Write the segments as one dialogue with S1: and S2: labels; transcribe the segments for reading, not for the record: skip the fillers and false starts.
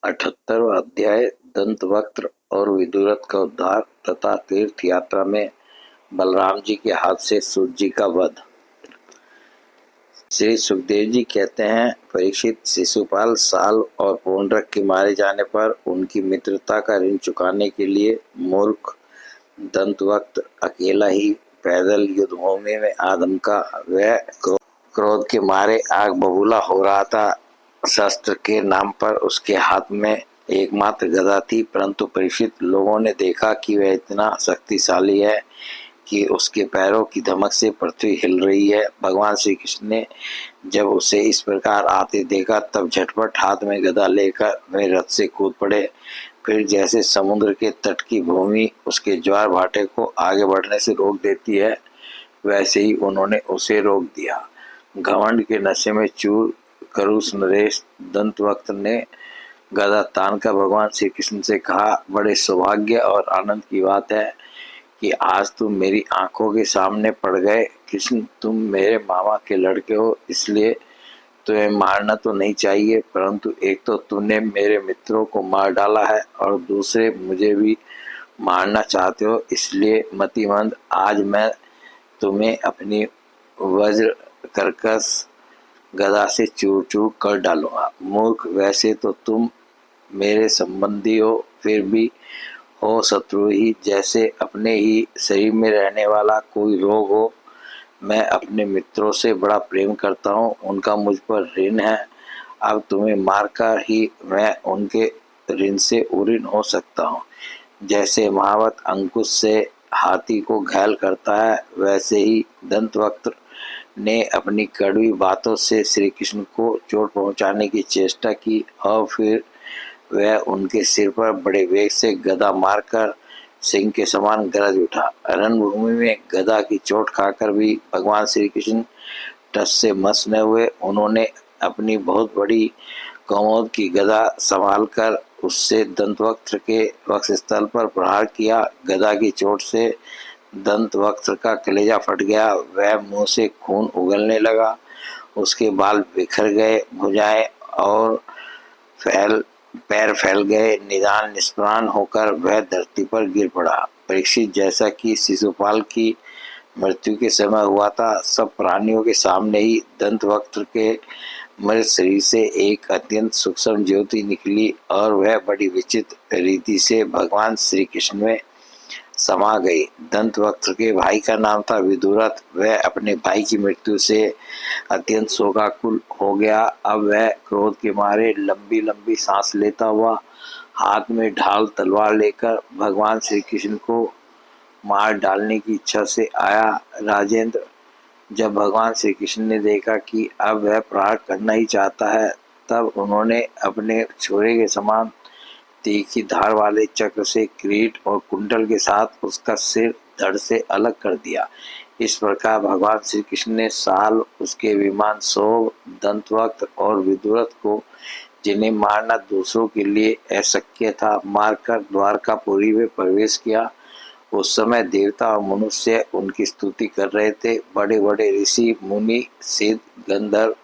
S1: 78वां अध्याय दंतवक्त्र और विदुरथ का उद्धार तथा तीर्थ यात्रा में बलराम जी के हाथ से सूत जी का वध। श्री सुखदेव जी कहते हैं, परीक्षित, शिशुपाल साल और पौंड्रक के मारे जाने पर उनकी मित्रता का ऋण चुकाने के लिए मूर्ख दंतवक्त्र अकेला ही पैदल युद्ध भूमि में आधमका। वह क्रोध के मारे आग बबूला हो रहा था। शस्त्र के नाम पर उसके हाथ में एकमात्र गदा थी, परंतु परीक्षित लोगों ने देखा कि वह इतना शक्तिशाली है कि उसके पैरों की धमक से पृथ्वी हिल रही है। भगवान श्री कृष्ण ने जब उसे इस प्रकार आते देखा तब झटपट हाथ में गदा लेकर वे रथ से कूद पड़े। फिर जैसे समुद्र के तट की भूमि उसके ज्वार भाटे को आगे बढ़ने से रोक देती है, वैसे ही उन्होंने उसे रोक दिया। घमंड के नशे में चूर करुष नरेश दंतवक्त्र ने गदा तान कर भगवान श्री कृष्ण से कहा, बड़े सौभाग्य और आनंद की बात है कि आज तुम मेरी आंखों के सामने पड़ गए। कृष्ण, तुम मेरे मामा के लड़के हो, इसलिए तुम्हें मारना तो नहीं चाहिए, परंतु एक तो तुमने मेरे मित्रों को मार डाला है और दूसरे मुझे भी मारना चाहते हो, इसलिए मतिमंद आज मैं तुम्हें अपनी वज्र कर्कश गदा से चूर चूर कर डालूंगा। मूर्ख, वैसे तो तुम मेरे संबंधी हो, फिर भी हो शत्रु ही। जैसे अपने ही शरीर में रहने वाला कोई रोग हो। मैं अपने मित्रों से बड़ा प्रेम करता हूँ, उनका मुझ पर ऋण है। अब तुम्हें मारकर ही मैं उनके ऋण से उऋण हो सकता हूँ। जैसे महावत अंकुश से हाथी को घायल करता है, वैसे ही दंतवक्त्र ने अपनी कड़वी बातों से श्री कृष्ण को चोट पहुंचाने की चेष्टा की और फिर वह उनके सिर पर बड़े वेग से गदा मारकर सिंह के समान गरज उठा। रणभूमि में गदा की चोट खाकर भी भगवान श्री कृष्ण टस से मस न हुए। उन्होंने अपनी बहुत बड़ी कौमोद की गदा संभालकर उससे दंतवक्त्र के वक्षस्थल पर प्रहार किया। गदा की चोट से दंतवक्त्र का कलेजा फट गया। वह मुंह से खून उगलने लगा। उसके बाल बिखर गए, भुजाएं और पैर फैल गए। निदान निष्प्राण होकर वह धरती पर गिर पड़ा। परीक्षित, जैसा कि शिशुपाल की मृत्यु के समय हुआ था, सब प्राणियों के सामने ही दंतवक्त्र के मृत शरीर से एक अत्यंत सूक्ष्म ज्योति निकली और वह बड़ी विचित्र रीति से भगवान श्री कृष्ण में समा गई। दंतवक्त्र के भाई का नाम था विदुरथ। वह अपने भाई की मृत्यु से अत्यंत शोकाकुल हो गया। अब वह क्रोध के मारे लंबी लंबी सांस लेता हुआ हाथ में ढाल तलवार लेकर भगवान श्री कृष्ण को मार डालने की इच्छा से आया। राजेंद्र, जब भगवान श्री कृष्ण ने देखा कि अब वह प्रहार करना ही चाहता है, तब उन्होंने अपने छोरे के समान तीखी धार वाले चक्र से किरीट और कुंडल के साथ उसका सिर धड़ से अलग कर दिया। इस प्रकार भगवान श्री कृष्ण ने साल, उसके विमान शोभ, दंतवक्त्र और विदुरथ को, जिन्हें मारना दूसरों के लिए अशक्य था, मारकर द्वारकापुरी में प्रवेश किया। उस समय देवता और मनुष्य उनकी स्तुति कर रहे थे। बड़े बड़े ऋषि, मुनि, सिद्ध, गंधर्व,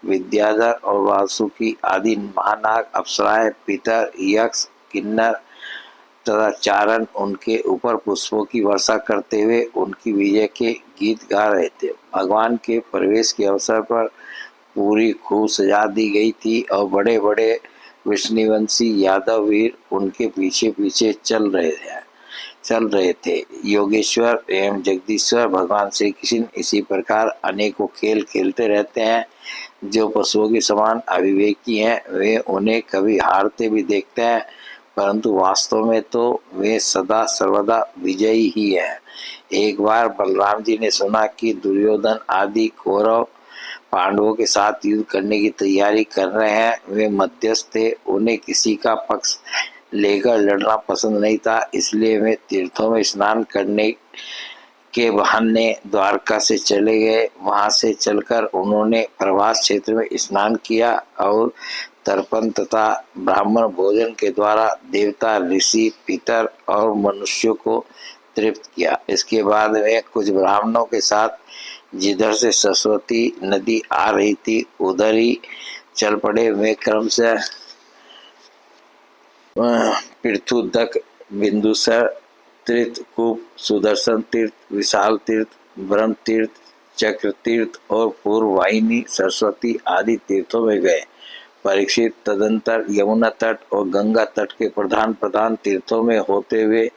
S1: विद्याधर और वासुकी आदि महानाग, अप्सराएं, पितर, यक्ष, किन्नर तथा चारण उनके ऊपर पुष्पों की वर्षा करते हुए उनकी विजय के गीत गा रहे थे। भगवान के प्रवेश के अवसर पर पूरी खूब सजा दी गई थी और बड़े बड़े विष्णुवंशी यादव वीर उनके पीछे पीछे चल रहे थे। योगेश्वर एवं जगदीश्वर भगवान श्री कृष्ण इसी प्रकार अनेकों खेल खेलते रहते हैं। जो पशुओं के समान अविवेकी हैं, वे उन्हें कभी हारते भी देखते हैं, परंतु वास्तव में तो वे सदा सर्वदा विजयी ही है। एक बार बलराम जी ने सुना कि दुर्योधन आदि कौरव पांडवों के साथ युद्ध करने की तैयारी कर रहे हैं। वे मध्यस्थ थे, उन्हें किसी का पक्ष लेकर लड़ना पसंद नहीं था, इसलिए वे तीर्थों में स्नान करने के बहाने द्वारका से चले गए। वहां से चलकर उन्होंने प्रभास क्षेत्र में स्नान किया और तर्पण तथा ब्राह्मण भोजन के द्वारा देवता, ऋषि, पितर और मनुष्यों को तृप्त किया। इसके बाद वे कुछ ब्राह्मणों के साथ जिधर से सरस्वती नदी आ रही थी उधर ही चल पड़े। वे क्रम से पृथुदक, बिंदुसर, त्रितकूप, सुदर्शन तीर्थ, विशाल तीर्थ, ब्रह्म तीर्थ, चक्र तीर्थ और पूर्ववाहिनी, सरस्वती आदि तीर्थों में गए। परीक्षित तदंतर यमुना तट और गंगा तट के प्रधान प्रधान तीर्थों में होते हुए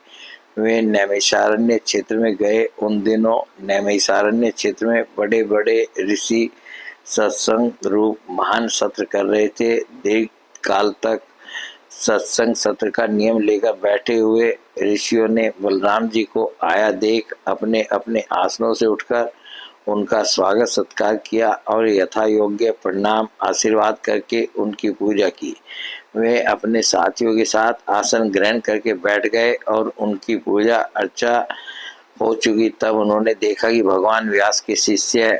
S1: वे नैमिषारण्य क्षेत्र में गए। उन दिनों नैमिषारण्य क्षेत्र में बड़े बड़े ऋषि सत्संग रूप महान सत्र कर रहे थे। दीर्घ काल तक सत्संग सत्र का नियम लेकर बैठे हुए ऋषियों ने बलराम जी को आया देख अपने अपने आसनों से उठकर उनका स्वागत सत्कार किया और यथा योग्य प्रणाम आशीर्वाद करके उनकी पूजा की। वे अपने साथियों के साथ आसन ग्रहण करके बैठ गए और उनकी पूजा अर्चा हो चुकी। तब उन्होंने देखा कि भगवान व्यास के शिष्य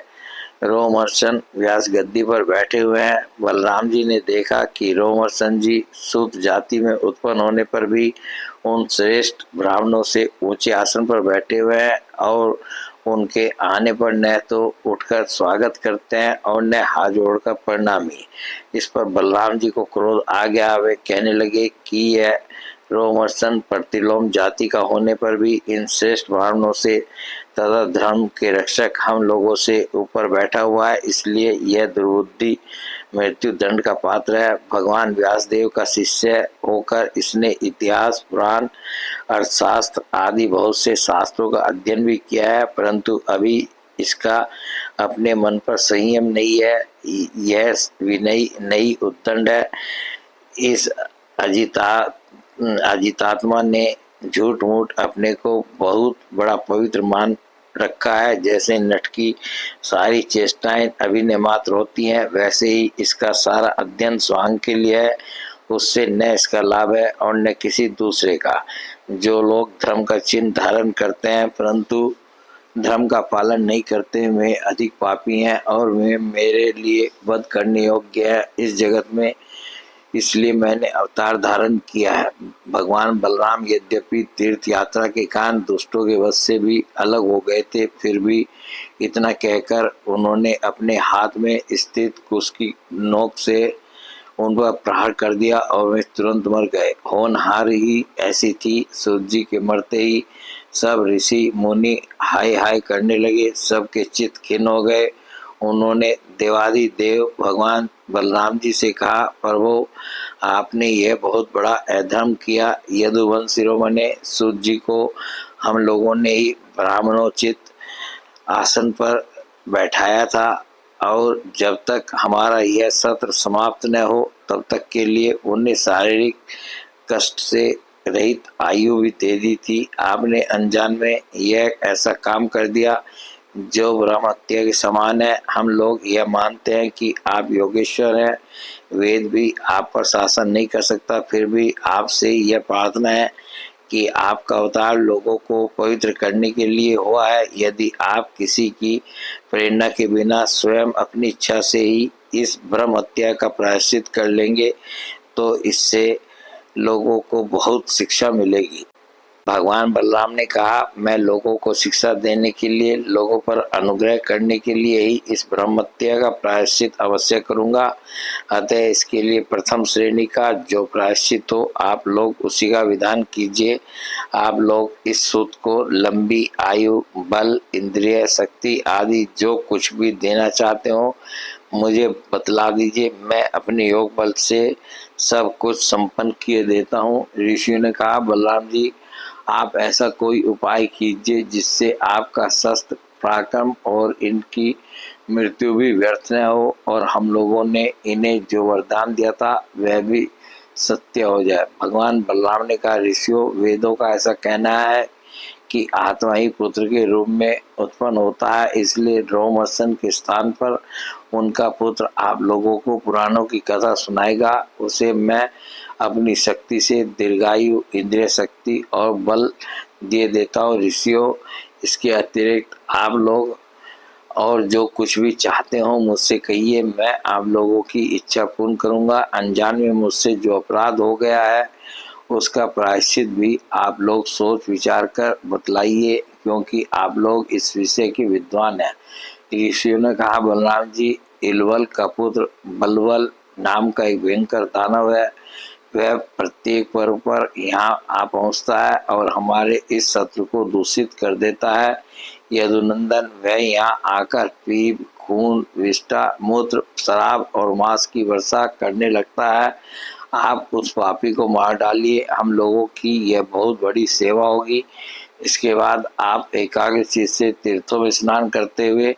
S1: रोमहर्षण व्यास गद्दी पर बैठे हुए हैं। बलराम जी ने देखा कि रोमहर्षण जी सूत जाति में उत्पन्न होने पर भी उन श्रेष्ठ ब्राह्मणों से ऊंचे आसन पर बैठे हुए हैं और उनके आने पर न तो उठकर स्वागत करते हैं और न हाथ जोड़कर प्रणामी। इस पर बलराम जी को क्रोध आ गया। वे कहने लगे कि यह रोमहर्षण प्रतिलोम जाति का होने पर भी इन श्रेष्ठ ब्राह्मणों से तथा धर्म के रक्षक हम लोगों से ऊपर बैठा हुआ है, इसलिए यह दुर्बुद्धि मृत्यु दंड का पात्र है। भगवान व्यासदेव का शिष्य होकर इसने इतिहास, पुराण, अर्थशास्त्र आदि बहुत से शास्त्रों का अध्ययन भी किया है, परंतु अभी इसका अपने मन पर संयम नहीं है। यह विनयी नहीं उद्दंड है। इस अजितात्मा ने झूठ मूठ अपने को बहुत बड़ा पवित्र मान रखा है। जैसे नट की सारी चेष्टाएं अभिनय मात्र होती हैं, वैसे ही इसका सारा अध्ययन स्वांग के लिए है। उससे न इसका लाभ है और न किसी दूसरे का। जो लोग धर्म का चिन्ह धारण करते हैं परंतु धर्म का पालन नहीं करते, वे अधिक पापी हैं और वे मेरे लिए वध करने योग्य है इस जगत में। इसलिए मैंने अवतार धारण किया है। भगवान बलराम यद्यपि तीर्थ यात्रा के कारण दुष्टों के वश से भी अलग हो गए थे, फिर भी इतना कहकर उन्होंने अपने हाथ में स्थित कुश की नोक से उन पर प्रहार कर दिया और वे तुरंत मर गए। होनहार ही ऐसी थी। सूत जी के मरते ही सब ऋषि मुनि हाय हाय करने लगे। सबके चित्त खिन्न हो गए। उन्होंने देवादिदेव भगवान बलराम जी से कहा, प्रभु आपने यह बहुत बड़ा अधर्म किया। यदुवंश शिरोमणि सूत जी को हम लोगों ने ही ब्राह्मणोचित आसन पर बैठाया था और जब तक हमारा यह सत्र समाप्त न हो तब तक के लिए उन्हें शारीरिक कष्ट से रहित आयु भी दे दी थी। आपने अनजान में यह ऐसा काम कर दिया जो ब्रह्म हत्या के समान है। हम लोग यह मानते हैं कि आप योगेश्वर हैं, वेद भी आप पर शासन नहीं कर सकता, फिर भी आपसे यह प्रार्थना है कि आपका अवतार लोगों को पवित्र करने के लिए हुआ है। यदि आप किसी की प्रेरणा के बिना स्वयं अपनी इच्छा से ही इस ब्रह्म हत्या का प्रायश्चित कर लेंगे तो इससे लोगों को बहुत शिक्षा मिलेगी। भगवान बलराम ने कहा, मैं लोगों को शिक्षा देने के लिए, लोगों पर अनुग्रह करने के लिए ही इस ब्रह्म हत्या का प्रायश्चित अवश्य करूंगा। अतः इसके लिए प्रथम श्रेणी का जो प्रायश्चित हो आप लोग उसी का विधान कीजिए। आप लोग इस सूत को लंबी आयु, बल, इंद्रिय शक्ति आदि जो कुछ भी देना चाहते हो मुझे बतला दीजिए। मैं अपने योग बल से सब कुछ संपन्न किए देता हूँ। ऋषियों ने कहा, बलराम जी आप ऐसा कोई उपाय कीजिए जिससे आपका शस्त्र पराक्रम और इनकी मृत्यु भी व्यर्थ न हो और हम लोगों ने इन्हें जो वरदान दिया था वह भी सत्य हो जाए। भगवान बलराम ने कहा, ऋषियों वेदों का ऐसा कहना है कि आत्मा ही पुत्र के रूप में उत्पन्न होता है, इसलिए रोमहर्षण के स्थान पर उनका पुत्र आप लोगों को पुराणों की कथा सुनाएगा। उसे मैं अपनी शक्ति से दीर्घायु, इंद्रिय शक्ति और बल दे देता हूँ। ऋषियों इसके अतिरिक्त आप लोग और जो कुछ भी चाहते हो मुझसे कहिए, मैं आप लोगों की इच्छा पूर्ण करूँगा। अनजान में मुझसे जो अपराध हो गया है उसका प्रायश्चित भी आप लोग सोच विचार कर बतलाइए, क्योंकि आप लोग इस विषय के विद्वान हैं। ऋषियों ने कहा, बलराम जी इलवल का पुत्र बलवल नाम का एक भयंकर दानव है वह प्रत्येक पर्व पर यहाँ आ पहुँचता है और हमारे इस शत्रु को दूषित कर देता है। यदुनंदन, वह यहाँ आकर पीप, खून, विष्ठा, मूत्र, शराब और मांस की वर्षा करने लगता है। आप उस पापी को मार डालिए, हम लोगों की यह बहुत बड़ी सेवा होगी। इसके बाद आप एकाग्र चित्त से तीर्थों में स्नान करते हुए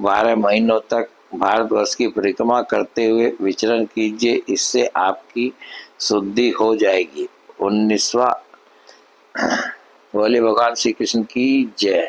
S1: 12 महीनों तक भारतवर्ष की परिक्रमा करते हुए विचरण कीजिए, इससे आपकी शुद्धि हो जाएगी। 19वां। बोले भगवान श्री कृष्ण की जय।